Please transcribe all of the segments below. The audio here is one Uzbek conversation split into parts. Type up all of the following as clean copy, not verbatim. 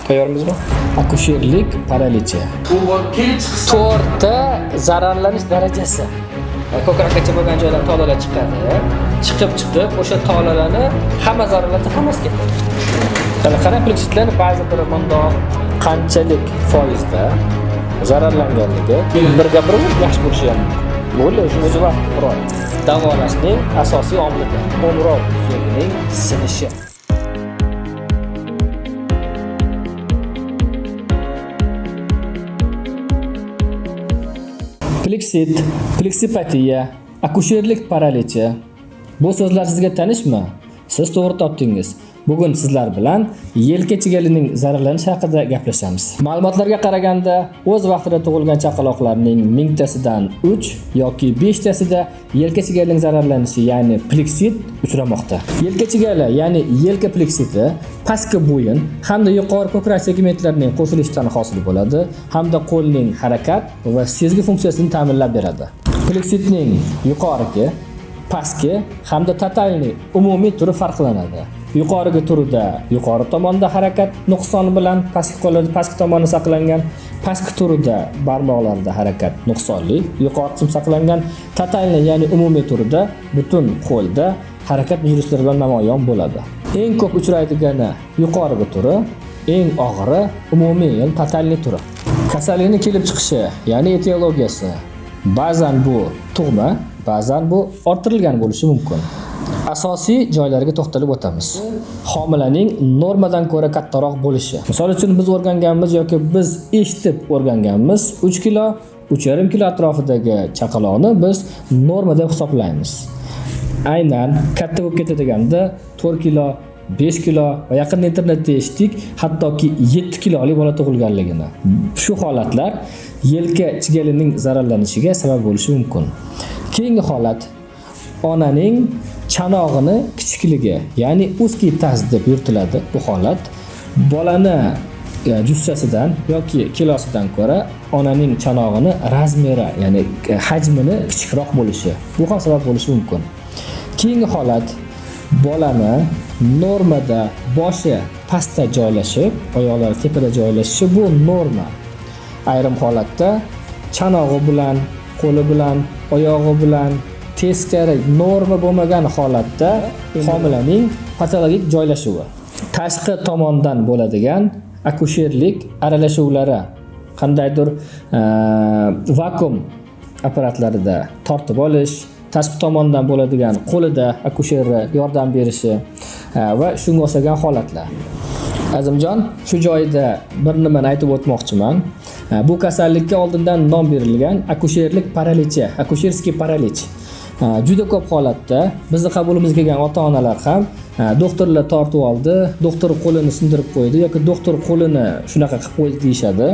Tayyormizmi? Akusherlik paralichi. kelib chiqsa To'rtta zararlanish darajasi. Ko'krakgacha bo'lgan joydan tolalar chiqadi. Chiqib o'sha tolalarni hamma zararlansa hammasi ketadi. Qanaqa plexitlar ba'zi bir bundoq qanchalik foizda zararlanganligi birga bir yaxshi bo'lishi ham mumkin. Bu o'zi vaqt biroq davolashning asosiy omilidir. Qo'ng'iroq suyagining sinishi. Plexit, plexipatiya, akusherlik paralichi. Bu so'zlar sizga tanishmi? Siz to'g'ri topdingiz. Bugun sizlar bilan yelka chigalining zararlanishi haqida gaplashamiz. Ma'lumotlarga qaraganda, o'z vaqtida tug'ilgan chaqaloqlarning 1000tasidan 3 yoki 5tasida yelka chigalining zararlanishi, ya'ni plexit uchramoqda. Yelka chigali, ya'ni yelka plexiti pastki bo'yin hamda yuqori ko'krak segmentlarining qo'shilishidan hosil bo'ladi, hamda qo'lning harakat va sezgi funksiyasini ta'minlab beradi. Plexitning yuqorigi, pastki hamda totalniy umumiy turi farqlanadi. Yuqorigi turida yuqori tomonda harakat nuqsoni bilan pastki qo'llarda pastki tomoni saqlangan, pastki turida barmoqlarda harakat nuqsonli, yuqori qism saqlangan, totalniy ya'ni umumiy turida butun qo'lda harakat buzilishlari bilan namoyon bo'ladi. Eng ko'p uchraydigani yuqorigi turi, eng og'iri umumiy ya'ni totalniy turi. Kasallikning kelib chiqishi, ya'ni etiologiyasi. Ba'zan bu tug'ma, ba'zan bu orttirilgan bo'lishi mumkin. Asosiy joylariga to'xtalib o'tamiz. Homilaning normadan ko'ra kattaroq bo'lishi. Misol uchun biz o'rganganmiz yoki biz eshitib o'rganganmiz 3 kilo, 3,5 kilo atrofidagi chaqaloqni biz norma deb hisoblaymiz. Aynan katta bo'lib ketadiganda 4 kilo, 5 kilo va yaqinda internetda eshitdik, hattoki 7 kilolik bola tug'ilganligini. Shu holatlar yelka chigalining zararlanishiga sabab bo'lishi mumkin. Keyingi holat onaning chanog'ini kichikligi, ya'ni узкий таз deb yuritiladi. Bu holat bolani jussasidan yoki kilosidan ko'ra onaning chanog'ini razmeri, ya'ni hajmini kichikroq bo'lishi. Bu ham sabab bo'lishi mumkin. Keyingi holat bolani normada boshi pastda joylashib, oyoqlari tepada joylashishi, bu norma. Ayrim holatda chanog'i bilan, qo'li bilan, oyog'i bilan teskari norma bo'lmagan holatda homilaning patologik joylashuvi. Tashqi tomondan bo'ladigan akusherlik aralashuvlari, qandaydir vakuum apparatlarida tortib olish, tashqi tomondan bo'ladigan qo'lida akusherga yordam berishi va shunga o'xshagan holatlar. Azimjon, shu joyda bir nimani aytib o'tmoqchiman. Bu kasallikka oldindan nom berilgan akusherlik paralichi, akusherskiy paralich. Juda ko'p holatda bizni qabulimizga kelgan ota-onalar ham doktorlar tortib oldi, doktor qo'lini sindirib qo'ydi yoki doktor qo'lini shunaqa qilib qo'ydi deyshadi.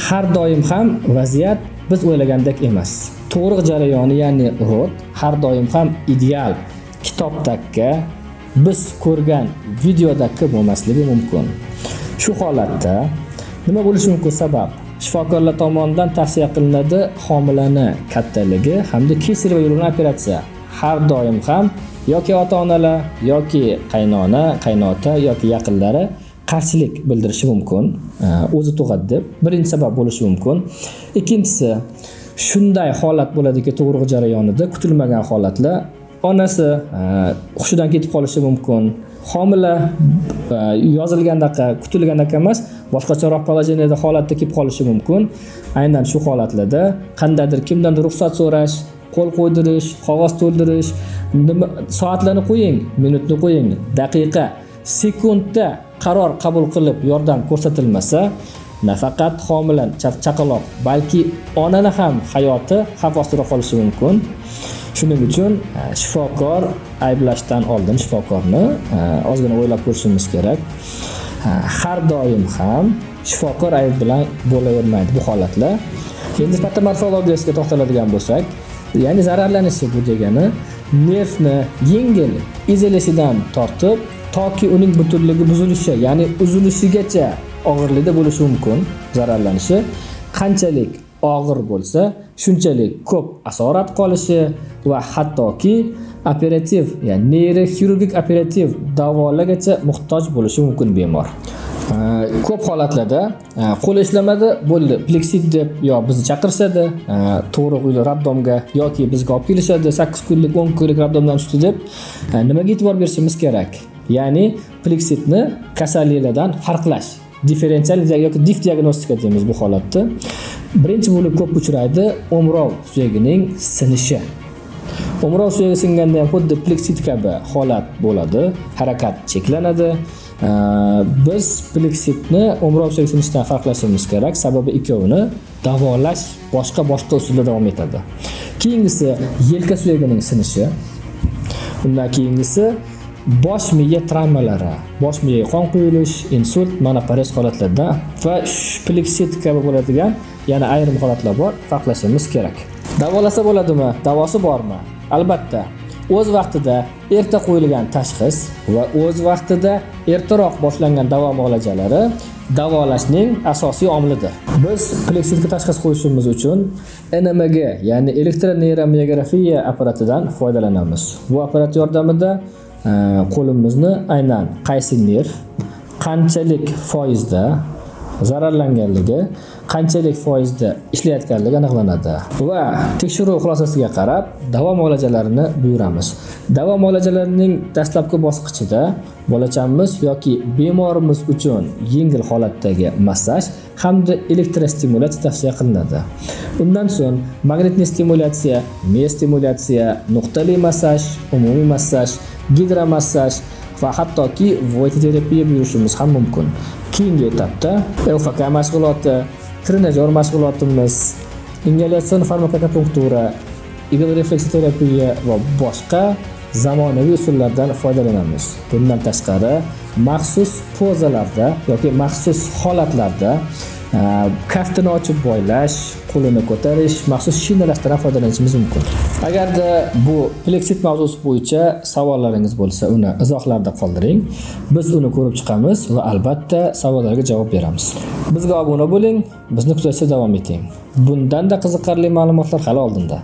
Har doim ham vaziyat biz o'ylagandek emas. Tug'ruq jarayoni, ya'ni rod har doim ham ideal kitobdagi biz ko'rgan videodagi bo'lmasligi mumkin. Shu holatda nima bo'lishi mumkin sabab? Shifokorlar tomonidan tavsiya qilinadi homilani kattaligi hamda kesariyva yo'lini operatsiya. Har doim ham yoki ota-onalar yoki qaynona, qaynota yoki yaqinlari qarshilik bildirishi mumkin. O'zi tug'adi deb birinchi sabab bo'lishi mumkin. Ikkinchisi, shunday holat bo'ladiki, tug'ruq jarayonida kutilmagan holatlar, onasi hushidan ketib qolishi mumkin. Homila yozilgandaqa, kutilgandaqa emas, boshqacharoq poложениеda holatda kelib qolishi mumkin. Aynan shu holatlarda qandaydir kimdandir ruxsat so'rash, qo'l qo'ydirish, qog'oz to'ldirish, soatlarni qo'ying, minutni qo'ying, daqiqa, sekundda qaror qabul qilib yordam ko'rsatilmasa, nafaqat homila chaqaloq, balki onani ham hayoti xavf ostida qolishi mumkin. Shuning uchun shifokor ayblashdan oldin shifokorni ozgina o'ylab ko'rishimiz kerak. Har doim ham shifokor ayb bilan bo'lavermaydi bu holatlar. Endi patomorfologiyasiga to'xtaladigan bo'lsak, ya'ni zararlanishi bu degani nervni yengil ezilishidan tortib toki uning butunligi buzilishi, ya'ni uzilishigacha og'irlikda bo'lishi mumkin. Zararlanishi qanchalik og'ir bo'lsa, shunchalik ko'p asorat qolishi va hattoki operativ, ya'ni neyroxirurgik operativ davolagacha muhtoj bo'lishi mumkin bemor. Ko'p holatlarda qo'l ishlamadi, bo'ldi, pleksit deb yo bizni chaqirishadi, to'g'ri uyli roddomga yoki bizga olib kelishadi, 8 kunlik, 10 kunlik roddomdan tushdi deb nimaga e'tibor berishimiz kerak? Ya'ni pleksitni kasalliklardan farqlash, differensial yoki dif diagnostika deymiz bu holatda. Birinchi bo'lib ko'p uchraydi o'mrov suyagining sinishi. O'mrov suyagi singanda ham xuddi pleksit kabi holat bo'ladi, harakat cheklanadi. Biz pleksitni o'mrov suyagi sinishidan farqlashimiz kerak, sababi ikkovini davolash boshqa usulda davom etadi. Keyingisi yelka suyagining sinishi. Undan keyingisi bosh miya travmalari, bosh miyaga qon quyilish, insult, monoparoz holatlarda va pleksit kabi bo'ladigan yana ayrim holatlar bor, farqlashimiz kerak. Davolasa bo'ladimi? Davosi bormi? Albatta, o'z vaqtida erta qo'yilgan tashxis va o'z vaqtida ertaroq boshlangan davo muolajalari davolashning asosiy omilidir. Biz pleksitga tashxis qo'yishimiz uchun NMG, ya'ni elektroneyromiyografiya apparatidan foydalanamiz. Bu apparat yordamida qo'limizni aynan qaysi nerv qanchalik foizda zararlanganligi, qanchalik foizda ishlayotganligi aniqlanadi va tekshiruv xulosasiga qarab davo muolajalarini buyuramiz. Davo muolajalarining dastlabki bosqichida bolachamiz yoki bemorimiz uchun yengil holatdagi massaj hamda elektrostimulyatsiya tavsiya qilinadi. Undan so'ng magnitli stimulyatsiya, miostimulyatsiya, nuqtali massaj, umumiy massaj, gidromassaj va hattoki voitoterapiya buyurishimiz ham mumkin. Keyingi etapda LFK mashg'uloti, trenajyor mashg'ulotimiz, ingalyatsion farmakoakupunktura, igl refleksoterapiya va boshqa zamonaviy usullardan foydalanamiz. Bundan tashqari, maxsus pozalarda yoki maxsus holatlarda kaftini ochib boylash, qo'lini ko'tarish, maxsus shinalashdan foydalanishimiz mumkin. Agarda bu pleksit mavzusi bo'yicha savollaringiz bo'lsa, uni izohlarda qoldiring. Biz uni ko'rib chiqamiz va albatta savollarga javob beramiz. Bizga obuna bo'ling, bizni kuzatishda davom eting. Bundan-da qiziqarli ma'lumotlar hali oldinda.